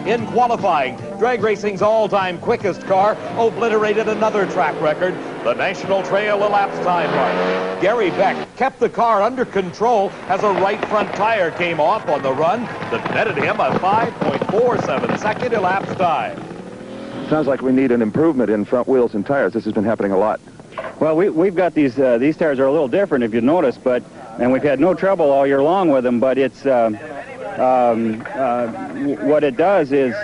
In qualifying, drag racing's all-time quickest car obliterated another track record, the National Trail elapsed time mark. Gary Beck kept the car under control as a right front tire came off on the run that netted him a 5.47-second elapsed time. Sounds like we need an improvement in front wheels and tires. This has been happening a lot. Well, we've got these tires are a little different, if you notice, and we've had no trouble all year long with them, but it's what it does is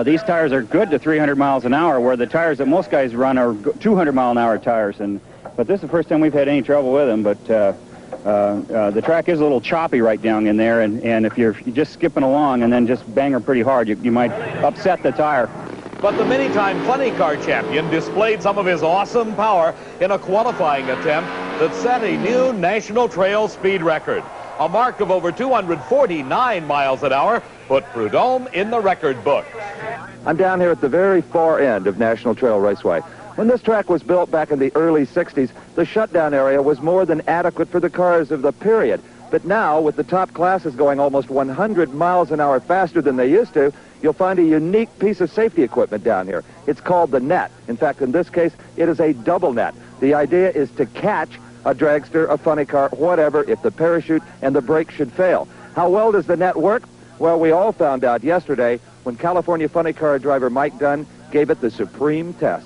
these tires are good to 300 miles an hour, where the tires that most guys run are 200 mile an hour tires. But this is the first time we've had any trouble with them. But the track is a little choppy right down in there, and if you're just skipping along and then just bang her pretty hard, you might upset the tire. But the many-time funny car champion displayed some of his awesome power in a qualifying attempt that set a new National Trail speed record. A mark of over 249 miles an hour put Prudhomme in the record book. I'm down here at the very far end of National Trail Raceway. When this track was built back in the early 60s, the shutdown area was more than adequate for the cars of the period. But now, with the top classes going almost 100 miles an hour faster than they used to, you'll find a unique piece of safety equipment down here. It's called the net. In fact, in this case, it is a double net. The idea is to catch a dragster, a funny car, whatever, if the parachute and the brake should fail. How well does the net work? Well, we all found out yesterday when California funny car driver Mike Dunn gave it the supreme test.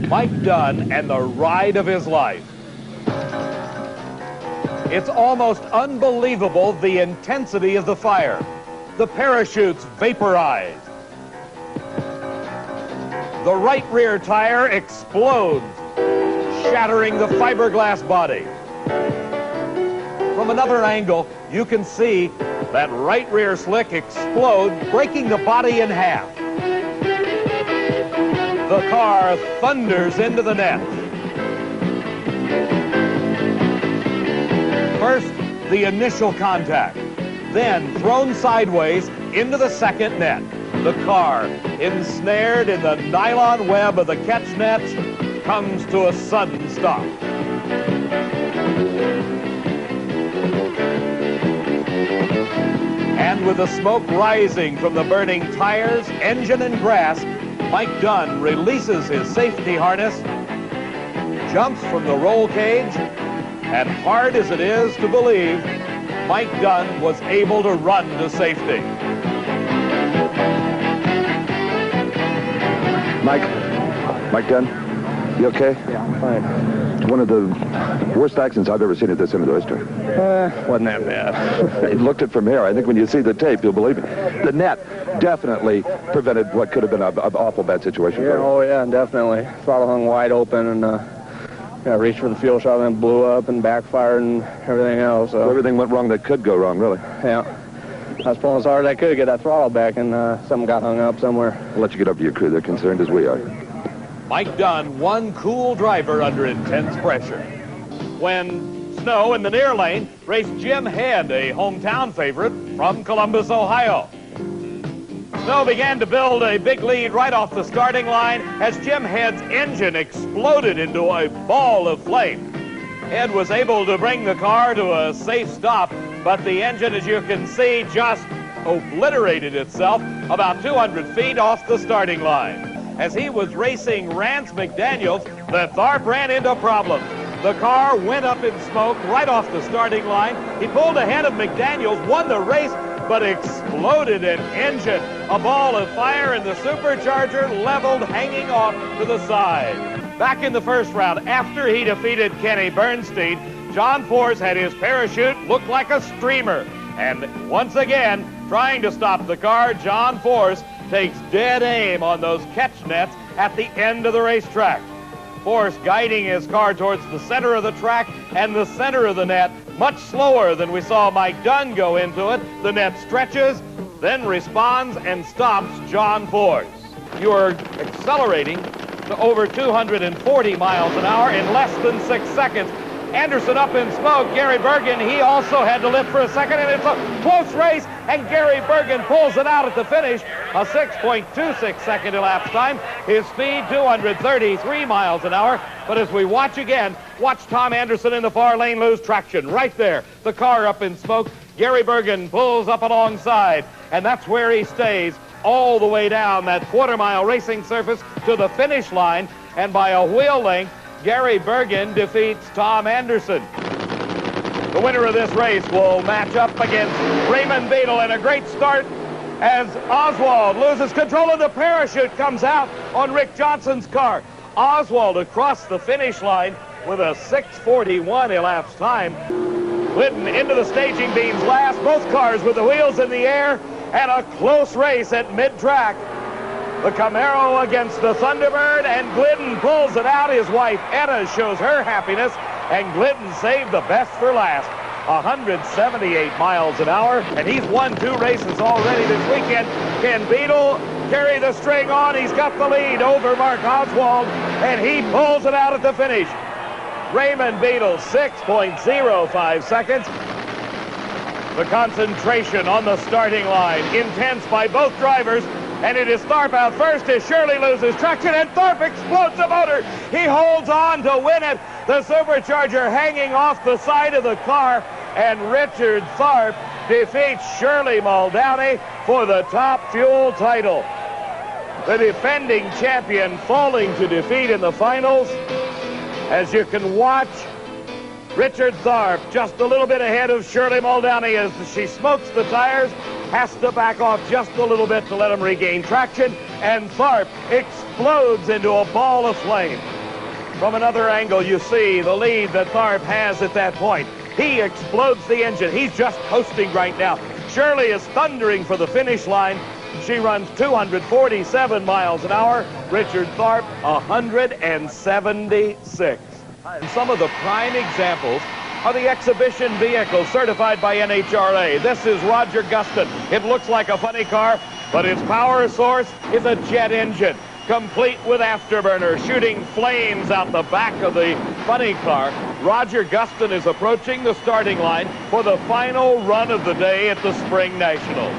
Mike Dunn and the ride of his life. It's almost unbelievable the intensity of the fire. The parachutes vaporized. The right rear tire explodes, shattering the fiberglass body. From another angle, you can see that right rear slick explode, breaking the body in half. The car thunders into the net. First, the initial contact, then thrown sideways into the second net. The car, ensnared in the nylon web of the catch nets, comes to a sudden stop. And with the smoke rising from the burning tires, engine, and grass, Mike Dunn releases his safety harness, jumps from the roll cage, and hard as it is to believe, Mike Dunn was able to run to safety. Mike Dunn, you okay? Yeah, I'm fine. It's one of the worst accidents I've ever seen at this end of the racetrack. Wasn't that bad. I looked it from here. I think when you see the tape, you'll believe me. The net definitely prevented what could have been an awful bad situation. Yeah, oh yeah, definitely. Throttle hung wide open, and reached for the fuel shot, and then blew up and backfired and everything else. So everything went wrong that could go wrong, really. Yeah. I was pulling as hard as I could to get that throttle back, and something got hung up somewhere. I'll let you get up to your crew. They're concerned as we are. Mike Dunn, one cool driver under intense pressure. When Snow in the near lane raced Jim Head, a hometown favorite from Columbus, Ohio. Snow began to build a big lead right off the starting line as Jim Head's engine exploded into a ball of flame. Head was able to bring the car to a safe stop, but the engine, as you can see, just obliterated itself about 200 feet off the starting line. As he was racing Rance McDaniels, the Tharp ran into problems. The car went up in smoke right off the starting line. He pulled ahead of McDaniels, won the race, but exploded an engine. A ball of fire and the supercharger leveled, hanging off to the side. Back in the first round, after he defeated Kenny Bernstein, John Force had his parachute look like a streamer. And once again, trying to stop the car, John Force takes dead aim on those catch nets at the end of the racetrack. Force guiding his car towards the center of the track and the center of the net, much slower than we saw Mike Dunn go into it. The net stretches, then responds and stops John Force. You are accelerating to over 240 miles an hour in less than 6 seconds. Anderson up in smoke. Gary Bergen, he also had to lift for a second, and it's a close race, and Gary Bergen pulls it out at the finish. a 6.26 second elapsed time. His speed, 233 miles an hour. But as we watch again, watch Tom Anderson in the far lane lose traction. Right there, the car up in smoke. Gary Bergen pulls up alongside, and that's where he stays all the way down that quarter-mile racing surface to the finish line. And by a wheel length, Gary Bergen defeats Tom Anderson. The winner of this race will match up against Raymond Beadle in a great start as Oswald loses control of the parachute, comes out on Rick Johnson's car. Oswald across the finish line with a 6:41 elapsed time. Glidden into the staging beams last, both cars with the wheels in the air, and a close race at mid-track. The Camaro against the Thunderbird, and Glidden pulls it out. His wife, Etta, shows her happiness, and Glidden saved the best for last. 178 miles an hour, and he's won 2 races already this weekend. Can Beadle carry the string on? He's got the lead over Mark Oswald, and he pulls it out at the finish. Raymond Beadle, 6.05 seconds. The concentration on the starting line, intense by both drivers, and it is Tharp out first as Shirley loses traction, and Tharp explodes the motor. He holds on to win it. The supercharger hanging off the side of the car, and Richard Tharp defeats Shirley Muldowney for the top fuel title. The defending champion falling to defeat in the finals. As you can watch, Richard Tharp just a little bit ahead of Shirley Muldowney as she smokes the tires, has to back off just a little bit to let him regain traction, and Tharp explodes into a ball of flame. From another angle, you see the lead that Tharp has at that point. He explodes the engine. He's just coasting right now. Shirley is thundering for the finish line. She runs 247 miles an hour. Richard Tharp, 176. And some of the prime examples are the exhibition vehicles certified by NHRA. This is Roger Gustin. It looks like a funny car, but its power source is a jet engine, complete with afterburner, shooting flames out the back of the funny car. Roger Gustin is approaching the starting line for the final run of the day at the Spring Nationals.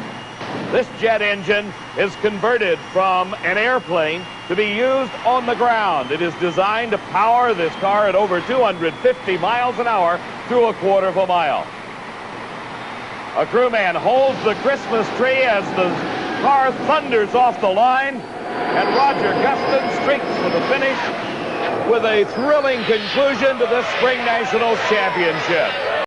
This jet engine is converted from an airplane to be used on the ground. It is designed to power this car at over 250 miles an hour through a quarter of a mile. A crewman holds the Christmas tree as the car thunders off the line, and Roger Gustin streaks for the finish with a thrilling conclusion to this Spring Nationals Championship.